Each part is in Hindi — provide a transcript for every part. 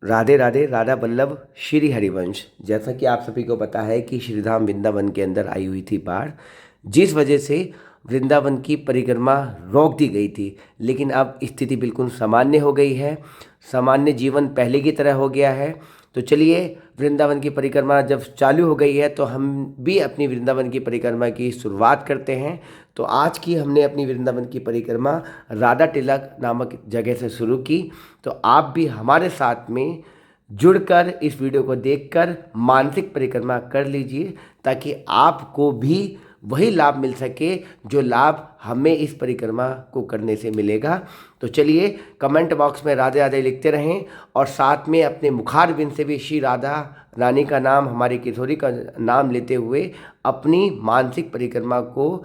राधे राधे। राधा वल्लभ श्री हरिवंश। जैसा कि आप सभी को पता है कि श्रीधाम वृंदावन के अंदर आई हुई थी बाढ़, जिस वजह से वृंदावन की परिक्रमा रोक दी गई थी। लेकिन अब स्थिति बिल्कुल सामान्य हो गई है, सामान्य जीवन पहले की तरह हो गया है। तो चलिए, वृंदावन की परिक्रमा जब चालू हो गई है तो हम भी अपनी वृंदावन की परिक्रमा की शुरुआत करते हैं। तो आज की हमने अपनी वृंदावन की परिक्रमा राधा टिलक नामक जगह से शुरू की। तो आप भी हमारे साथ में जुड़कर इस वीडियो को देखकर मानसिक परिक्रमा कर लीजिए, ताकि आपको भी वही लाभ मिल सके जो लाभ हमें इस परिक्रमा को करने से मिलेगा। तो चलिए, कमेंट बॉक्स में राधे राधे लिखते रहें और साथ में अपने मुखार बिंद से भी श्री राधा रानी का नाम, हमारी किशोरी का नाम लेते हुए अपनी मानसिक परिक्रमा को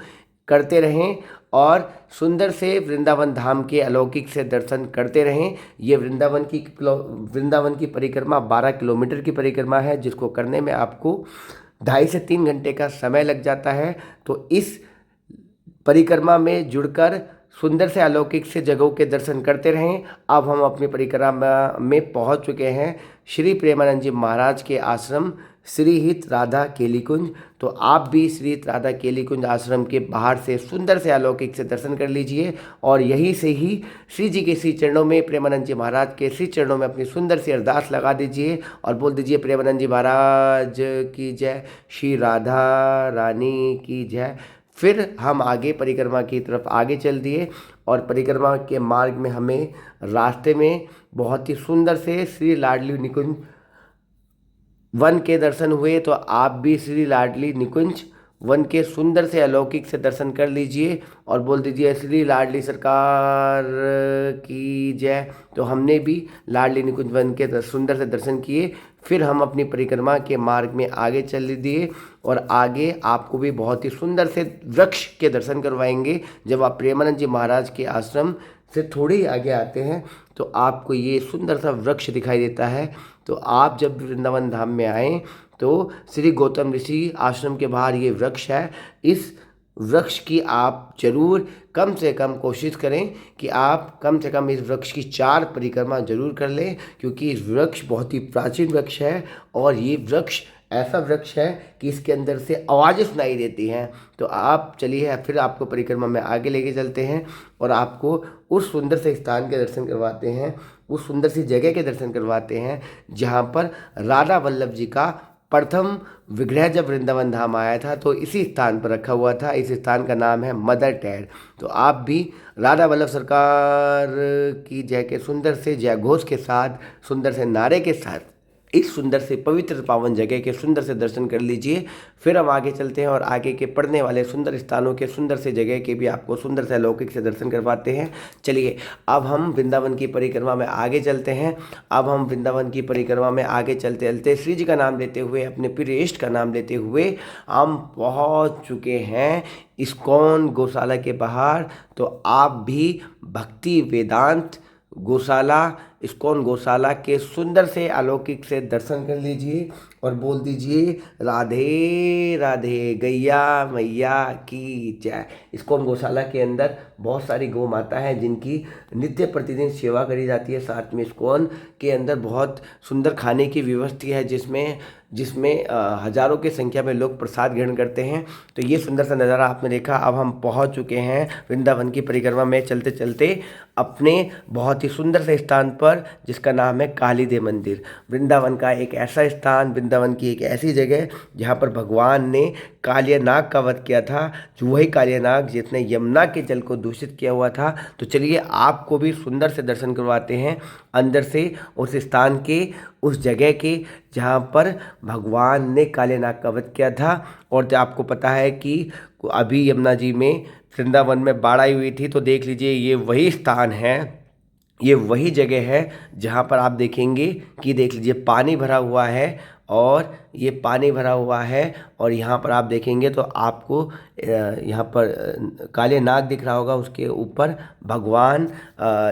करते रहें और सुंदर से वृंदावन धाम के अलौकिक से दर्शन करते रहें। ये वृंदावन की परिक्रमा 12 किलोमीटर की परिक्रमा है, जिसको करने में आपको 2.5 से 3 घंटे का समय लग जाता है। तो इस परिक्रमा में जुड़कर सुंदर से अलौकिक से जगहों के दर्शन करते रहें। अब हम अपनी परिक्रमा में पहुंच चुके हैं श्री प्रेमानंद जी महाराज के आश्रम श्री हित राधा केली कुंज। तो आप भी श्री हित राधा केली कुंज आश्रम के बाहर से सुंदर से अलौकिक से दर्शन कर लीजिए और यहीं से ही श्री जी के श्री चरणों में, प्रेमानंद जी महाराज के श्री चरणों में अपनी सुंदर सी अरदास लगा दीजिए और बोल दीजिए, प्रेमानंद जी महाराज की जय, श्री राधा रानी की जय। फिर हम आगे परिक्रमा की तरफ आगे चल दिए और परिक्रमा के मार्ग में हमें रास्ते में बहुत ही सुंदर से श्री लाडली निकुंज वन के दर्शन हुए। तो आप भी श्री लाडली निकुंज वन के सुंदर से अलौकिक से दर्शन कर लीजिए और बोल दीजिए, श्री लाडली सरकार की जय। तो हमने भी लाडली निकुंज वन के सुंदर से दर्शन किए। फिर हम अपनी परिक्रमा के मार्ग में आगे चल दिए और आगे आपको भी बहुत ही सुंदर से वृक्ष के दर्शन करवाएंगे। जब आप प्रेमानंद जी महाराज के आश्रम से थोड़े ही आगे आते हैं तो आपको ये सुंदर सा वृक्ष दिखाई देता है। तो आप जब वृंदावन धाम में आएँ तो श्री गौतम ऋषि आश्रम के बाहर ये वृक्ष है। इस वृक्ष की आप जरूर कम से कम कोशिश करें कि आप कम से कम इस वृक्ष की 4 परिक्रमा जरूर कर लें, क्योंकि इस वृक्ष बहुत ही प्राचीन वृक्ष है और ये वृक्ष ऐसा वृक्ष है कि इसके अंदर से आवाज़ें सुनाई देती हैं। तो आप चलिए, फिर आपको परिक्रमा में आगे लेके चलते हैं और आपको उस सुंदर से स्थान के दर्शन करवाते हैं, उस सुंदर सी जगह के दर्शन करवाते हैं जहाँ पर राधा वल्लभ जी का प्रथम विग्रह जब वृंदावन धाम आया था तो इसी स्थान पर रखा हुआ था। इस स्थान का नाम है मदर टेड। तो आप भी राधा वल्लभ सरकार की जय के सुंदर से जय घोष के साथ, सुंदर से नारे के साथ इस सुंदर से पवित्र पावन जगह के सुंदर से दर्शन कर लीजिए। फिर हम आगे चलते हैं और आगे के पढ़ने वाले सुंदर स्थानों के सुंदर से जगह के भी आपको सुंदर से अलौकिक से दर्शन करवाते हैं। चलिए, अब हम वृंदावन की परिक्रमा में आगे चलते हैं। अब हम वृंदावन की परिक्रमा में आगे चलते चलते श्री जी का नाम लेते हुए, अपने प्रिय इष्ट का नाम लेते हुए हम पहुंच चुके हैं इस्कॉन गौशाला के बाहर। तो आप भी भक्ति वेदांत गौशाला, इस्कॉन गौशाला के सुंदर से अलौकिक से दर्शन कर लीजिए और बोल दीजिए, राधे राधे गैया मैया की जय। इस्कॉन गौशाला के अंदर बहुत सारी गौ माता हैं जिनकी नित्य प्रतिदिन सेवा करी जाती है। साथ में इस्कॉन के अंदर बहुत सुंदर खाने की व्यवस्था है, जिसमें हजारों की संख्या में लोग प्रसाद ग्रहण करते हैं। तो ये सुंदर सा नज़ारा आपने देखा। अब हम पहुंच चुके हैं वृंदावन की परिक्रमा में चलते चलते अपने बहुत ही सुंदर से स्थान पर, जिसका नाम है कालीदेव मंदिर। वृंदावन का एक ऐसा स्थान, वृंदावन की एक ऐसी जगह जहाँ पर भगवान ने कालिया नाग का वध किया था, जो वही कालिया नाग जिसने यमुना के जल को दूषित किया हुआ था। तो चलिए, आपको भी सुंदर से दर्शन करवाते हैं अंदर से उस स्थान के, उस जगह के जहाँ पर भगवान ने कालिया नाग का वध किया था। और जो आपको पता है कि अभी यमुना जी में वृंदावन में बाढ़ आई हुई थी, तो देख लीजिए, ये वही स्थान है, ये वही जगह है जहाँ पर आप देखेंगे कि देख लीजिए पानी भरा हुआ है और ये पानी भरा हुआ है और यहाँ पर आप देखेंगे तो आपको यहाँ पर काले नाग दिख रहा होगा, उसके ऊपर भगवान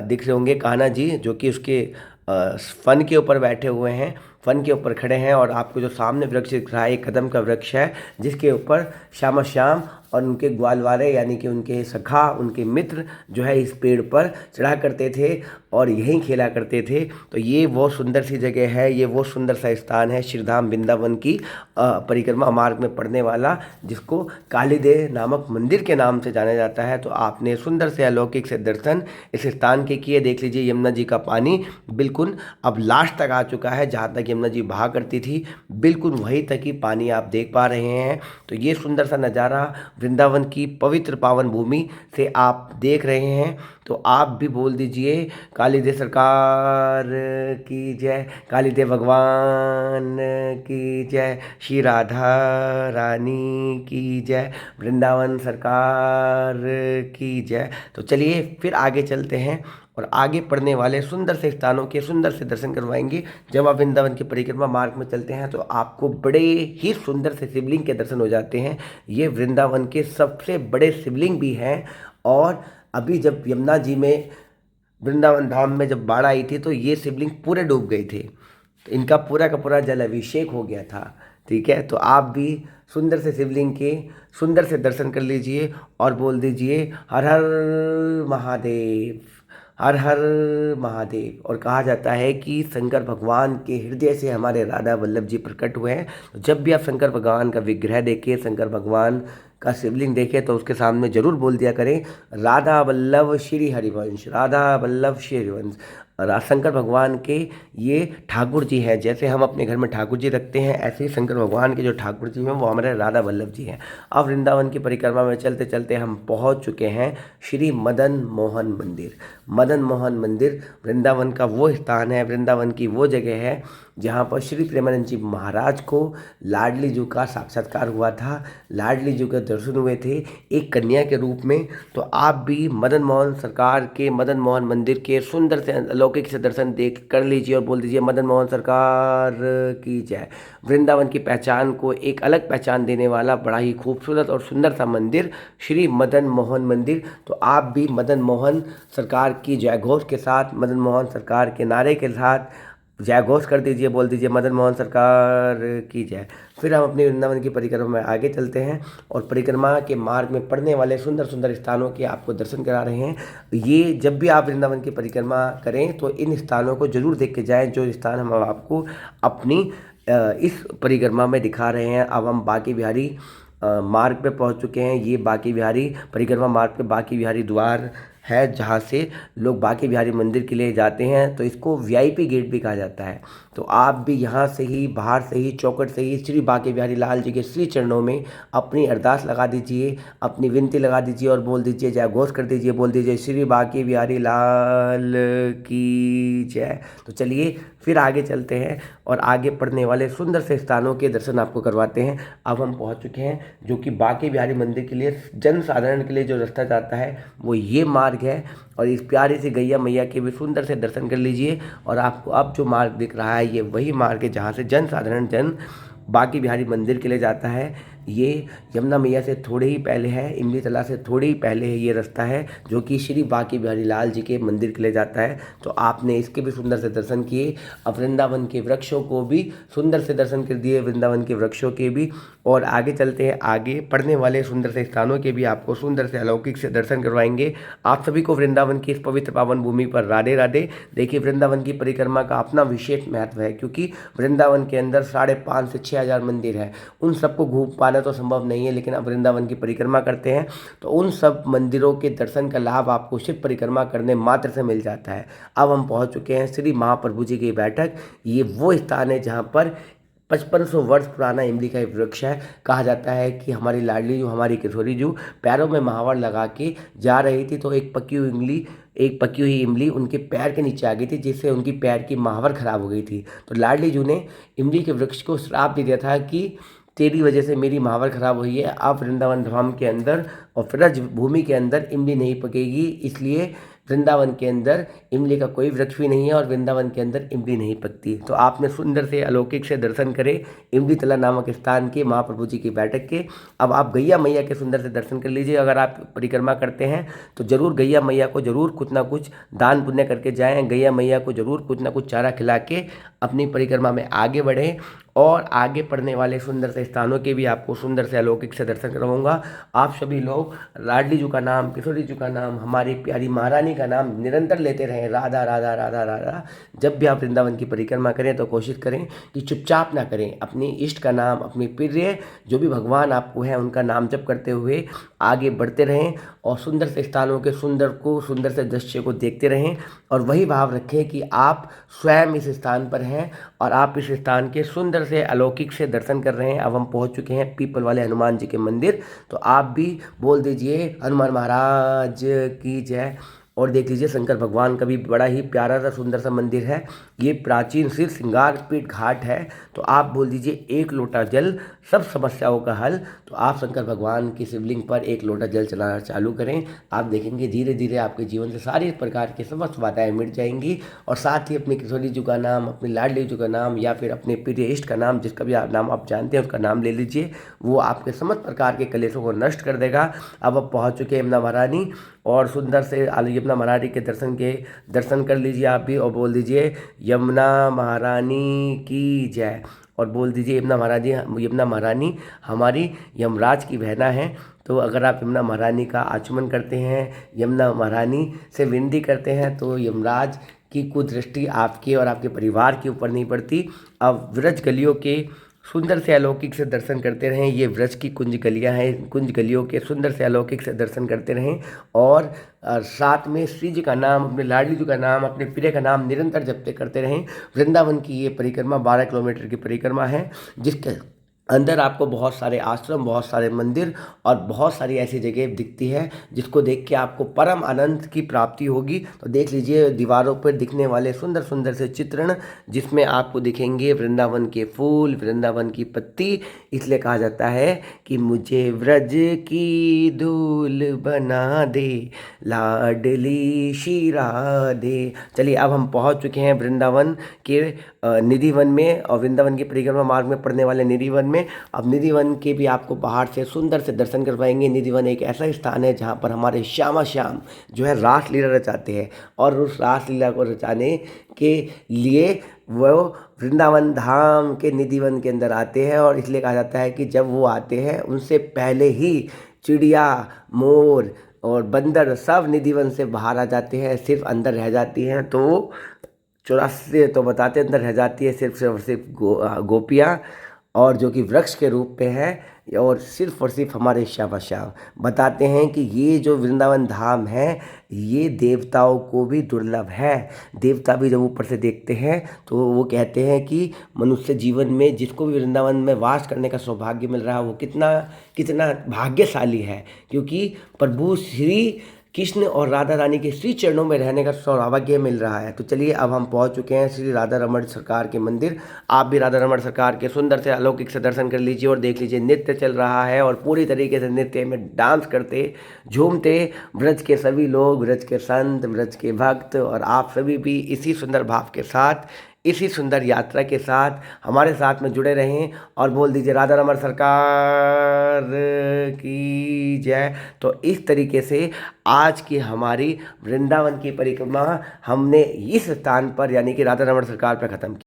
दिख रहे होंगे, कान्हा जी, जो कि उसके फन के ऊपर बैठे हुए हैं। वन के ऊपर खड़े हैं और आपको जो सामने वृक्ष दिख रहा है एक कदम का वृक्ष है, जिसके ऊपर श्यामा श्याम और उनके ग्वालवारे यानी कि उनके सखा, उनके मित्र जो है इस पेड़ पर चढ़ा करते थे और यहीं खेला करते थे। तो ये वो सुंदर सी जगह है, ये वो सुंदर सा स्थान है श्रीधाम वृंदावन की परिक्रमा मार्ग में पड़ने वाला, जिसको कालीदेव नामक मंदिर के नाम से जाना जाता है। तो आपने सुंदर से अलौकिक से दर्शन इस स्थान के किए। देख लीजिए यमुना जी का पानी बिल्कुल अब लास्ट तक आ चुका है, जहाँ तक यमुना जी बहा करती थी बिल्कुल वहीं तक ही पानी आप देख पा रहे हैं। तो ये सुंदर सा नज़ारा वृंदावन की पवित्र पावन भूमि से आप देख रहे हैं। तो आप भी बोल दीजिए कालीदेव सरकार की जय, कालीदेव भगवान की जय, श्री राधा रानी की जय, वृंदावन सरकार की जय। तो चलिए फिर आगे चलते हैं और आगे पड़ने वाले सुंदर से स्थानों के सुंदर से दर्शन करवाएंगे। जब आप वृंदावन की परिक्रमा मार्ग में चलते हैं तो आपको बड़े ही सुंदर से शिवलिंग के दर्शन हो जाते हैं। ये वृंदावन के सबसे बड़े शिवलिंग भी हैं। और अभी जब यमुना जी में वृंदावन धाम में जब बाढ़ आई थी तो ये शिवलिंग पूरे डूब गए थे, तो इनका पूरा का पूरा जल अभिषेक हो गया था। ठीक है, तो आप भी सुंदर से शिवलिंग के सुंदर से दर्शन कर लीजिए और बोल दीजिए हर हर महादेव, हर हर महादेव। और कहा जाता है कि शंकर भगवान के हृदय से हमारे राधा वल्लभ जी प्रकट हुए हैं। तो जब भी आप शंकर भगवान का विग्रह देखें, शंकर भगवान का शिवलिंग देखें, तो उसके सामने जरूर बोल दिया करें राधा वल्लभ श्री हरिवंश, राधा वल्लभ श्री हरिवंश। शंकर भगवान के ये ठाकुर जी हैं। जैसे हम अपने घर में ठाकुर जी रखते हैं, ऐसे ही शंकर भगवान के जो ठाकुर जी हैं वो हमारे राधा वल्लभ जी हैं। अब वृंदावन की परिक्रमा में चलते चलते हम पहुंच चुके हैं श्री मदन मोहन मंदिर। मदन मोहन मंदिर वृंदावन का वो स्थान है, वृंदावन की वो जगह है जहाँ पर श्री प्रेमानंद जी महाराज को लाडली जी का साक्षात्कार हुआ था, लाडली जी के दर्शन हुए थे एक कन्या के रूप में। तो आप भी मदन मोहन सरकार के मदन मोहन मंदिर के सुंदर से अलौकिक से दर्शन देख कर लीजिए और बोल दीजिए मदन मोहन सरकार की जय। वृंदावन की पहचान को एक अलग पहचान देने वाला बड़ा ही खूबसूरत और सुंदर सा मंदिर श्री मदन मोहन मंदिर। तो आप भी मदन मोहन सरकार की जय घोष के साथ, मदन मोहन सरकार के नारे के साथ जय घोष कर दीजिए, बोल दीजिए मदन मोहन सरकार की जय। फिर हम अपनी वृंदावन की परिक्रमा में आगे चलते हैं और परिक्रमा के मार्ग में पड़ने वाले सुंदर सुंदर स्थानों के आपको दर्शन करा रहे हैं। ये जब भी आप वृंदावन की परिक्रमा करें तो इन स्थानों को जरूर देख के जाएँ, जो स्थान हम आपको अपनी इस परिक्रमा में दिखा रहे हैं। अब हम बांके बिहारी मार्ग पे पहुंच चुके हैं। ये बांके बिहारी परिक्रमा मार्ग पे बांके बिहारी द्वार है, जहाँ से लोग बांके बिहारी मंदिर के लिए जाते हैं। तो इसको वीआईपी गेट भी कहा जाता है। तो आप भी यहाँ से ही, बाहर से ही, चौखट से ही श्री बांके बिहारी लाल जी के श्री चरणों में अपनी अरदास लगा दीजिए, अपनी विनती लगा दीजिए और बोल दीजिए, जय घोष कर दीजिए, बोल दीजिए श्री बांके बिहारी लाल की जय। तो चलिए फिर आगे चलते हैं और आगे पढ़ने वाले सुंदर से स्थानों के दर्शन आपको करवाते हैं। अब हम पहुँच चुके हैं जो कि बांके बिहारी मंदिर के लिए जन साधारण के लिए जो रास्ता जाता है वो ये मार्ग है। और इस प्यारी सी गैया मैया के भी सुंदर से दर्शन कर लीजिए। और आपको अब जो मार्ग दिख रहा है ये वही मार्ग है जहाँ से जन साधारण जन बांके बिहारी मंदिर के लिए जाता है। ये यमुना मैया से थोड़े ही पहले है, इमली तला से थोड़े ही पहले है ये रास्ता है जो कि श्री बांके बिहारी लाल जी के मंदिर के लिए जाता है। तो आपने इसके भी सुंदर से दर्शन किए। अब वृंदावन के वृक्षों को भी सुंदर से दर्शन कर दिए, वृंदावन के वृक्षों के भी। और आगे चलते हैं, आगे पढ़ने वाले सुंदर से स्थानों के भी आपको सुंदर से अलौकिक से दर्शन करवाएंगे। आप सभी को वृंदावन की इस पवित्र पावन भूमि पर राधे राधे। देखिए वृंदावन की परिक्रमा का अपना विशेष महत्व है, क्योंकि वृंदावन के अंदर 5,500 से 6,000 मंदिर है। उन सबको घूम पाना तो संभव नहीं है, लेकिन अब वृंदावन की परिक्रमा करते हैं तो उन सब मंदिरों के दर्शन का लाभ आपको सिर्फ परिक्रमा करने मात्र से मिल जाता है। अब हम पहुंच चुके हैं श्री महाप्रभु जी की बैठक। ये वो स्थान है जहां पर 5500 वर्ष पुराना इमली का एक वृक्ष है। कहा जाता है कि हमारी लाडली जो, हमारी किशोरी जो पैरों में महावर लगा के जा रही थी तो एक पकी हुई इमली उनके पैर के नीचे आ गई थी, जिससे उनकी पैर की महावर खराब हो गई थी। तो लाडली जी ने इमली के वृक्ष को श्राप दे दिया था कि तेरी वजह से मेरी महावर खराब हुई है, अब वृंदावन धाम के अंदर और ब्रज भूमि के अंदर इमली नहीं पकेगी। इसलिए वृंदावन के अंदर इमली का कोई वृक्ष भी नहीं है और वृंदावन के अंदर इमली नहीं पकती। तो आपने सुंदर से अलौकिक से दर्शन करे इमली तला नामक स्थान के महाप्रभु जी की बैठक के। अब आप गैया मैया के सुंदर से दर्शन कर लीजिए। अगर आप परिक्रमा करते हैं तो जरूर गैया मैया को जरूर कुछ ना कुछ दान पुण्य करके जाएं। गैया मैया को जरूर कुछ ना कुछ चारा खिला के अपनी परिक्रमा में आगे बढ़ें और आगे पड़ने वाले सुंदर से स्थानों के भी आपको सुंदर से अलौकिक से दर्शन करवाऊंगा। आप सभी लोग लाडली जी का नाम, किशोरी जी का नाम, हमारी प्यारी महारानी का नाम निरंतर लेते रहें, राधा राधा राधा राधा। जब भी आप वृंदावन की परिक्रमा करें तो कोशिश करें कि चुपचाप ना करें, अपनी इष्ट का नाम, अपनी प्रिय जो भी भगवान आपको है उनका नाम जप करते हुए आगे बढ़ते रहें और सुंदर से स्थानों के सुंदर से दृश्य को देखते रहें और वही भाव रखें कि आप स्वयं इस स्थान पर हैं और आप इस स्थान के सुंदर से अलौकिक से दर्शन कर रहे हैं। अब हम पहुंच चुके हैं पीपल वाले हनुमान जी के मंदिर, तो आप भी बोल दीजिए हनुमान महाराज की जय। और देख लीजिए शंकर भगवान का भी बड़ा ही प्यारा सा सुंदर सा मंदिर है। ये प्राचीन शिव श्रृंगार पीठ घाट है। तो आप बोल दीजिए एक लोटा जल सब समस्याओं का हल। तो आप शंकर भगवान की शिवलिंग पर एक लोटा जल चलाना चालू करें, आप देखेंगे धीरे धीरे आपके जीवन से सारी प्रकार की समस्त बाधाएं मिट जाएंगी। और साथ ही अपनी किशोरी जी का नाम, अपनी लाडली जी का नाम या फिर अपने प्रिय इष्ट का नाम, जिसका भी नाम आप जानते हैं उसका नाम ले लीजिए, वो आपके समस्त प्रकार के कलेशों को नष्ट कर देगा। अब आप पहुँच चुके हैं यमुना महारानी और सुंदर से यमुना महारानी के दर्शन कर लीजिए आप भी और बोल दीजिए यमुना महारानी की जय। और बोल दीजिए यमुना महारानी हमारी यमराज की बहना है। तो अगर आप यमुना महारानी का आचमन करते हैं, यमुना महारानी से विनती करते हैं, तो यमराज की कुदृष्टि आपके और आपके परिवार के ऊपर नहीं पड़ती। अब व्रज गलियों के सुंदर से अलौकिक से दर्शन करते रहें। ये व्रज की कुंज गलियाँ हैं, कुंज गलियों के सुंदर से अलौकिक से दर्शन करते रहें और साथ में श्री जी का नाम, अपने लाडली जी का नाम, अपने प्रिय का नाम निरंतर जपते करते रहें। वृंदावन की ये परिक्रमा 12 किलोमीटर की परिक्रमा है, जिसके अंदर आपको बहुत सारे आश्रम, बहुत सारे मंदिर और बहुत सारी ऐसी जगह दिखती है जिसको देख के आपको परम आनंद की प्राप्ति होगी। तो देख लीजिए दीवारों पर दिखने वाले सुंदर सुंदर से चित्रण, जिसमें आपको दिखेंगे वृंदावन के फूल, वृंदावन की पत्ती। इसलिए कहा जाता है कि मुझे व्रज की दूल बना दे, लाडली शीरा दे। चलिए अब हम पहुंच चुके हैं वृंदावन के निधि वन में और वृंदावन की परिक्रमा मार्ग में पड़ने वाले निधि वन में। अब निधि वन के भी आपको बाहर से सुंदर से दर्शन करवाएंगे। निधि वन एक ऐसा स्थान है जहाँ पर हमारे श्यामा श्याम जो है रासलीला रचाते हैं और उस रासलीला को रचाने के लिए वो वृंदावन धाम के निधि वन के अंदर आते हैं। और इसलिए कहा जाता है कि जब वो आते हैं उनसे पहले ही चिड़िया, मोर और बंदर सब निधि वन से बाहर आ जाते हैं, सिर्फ अंदर रह जाती हैं। तो 84 तो बताते अंदर रह जाती है सिर्फ गोपियाँ, और जो कि वृक्ष के रूप में है और सिर्फ हमारे श्यामा श्याम। बताते हैं कि ये जो वृंदावन धाम है ये देवताओं को भी दुर्लभ है। देवता भी जब ऊपर से देखते हैं तो वो कहते हैं कि मनुष्य जीवन में जिसको भी वृंदावन में वास करने का सौभाग्य मिल रहा है वो कितना भाग्यशाली है, क्योंकि प्रभु श्री कृष्ण और राधा रानी के श्री चरणों में रहने का सौभाग्य मिल रहा है। तो चलिए अब हम पहुंच चुके हैं श्री राधा रमण सरकार के मंदिर। आप भी राधा रमण सरकार के सुंदर से अलौकिक से दर्शन कर लीजिए और देख लीजिए नृत्य चल रहा है और पूरी तरीके से नृत्य में डांस करते झूमते ब्रज के सभी लोग, ब्रज के संत, ब्रज के भक्त और आप सभी भी इसी सुंदर भाव के साथ, इसी सुंदर यात्रा के साथ हमारे साथ में जुड़े रहें और बोल दीजिए राधा रमण सरकार की जय। तो इस तरीके से आज की हमारी वृंदावन की परिक्रमा हमने इस स्थान पर यानी कि राधा रमण सरकार पर ख़त्म की।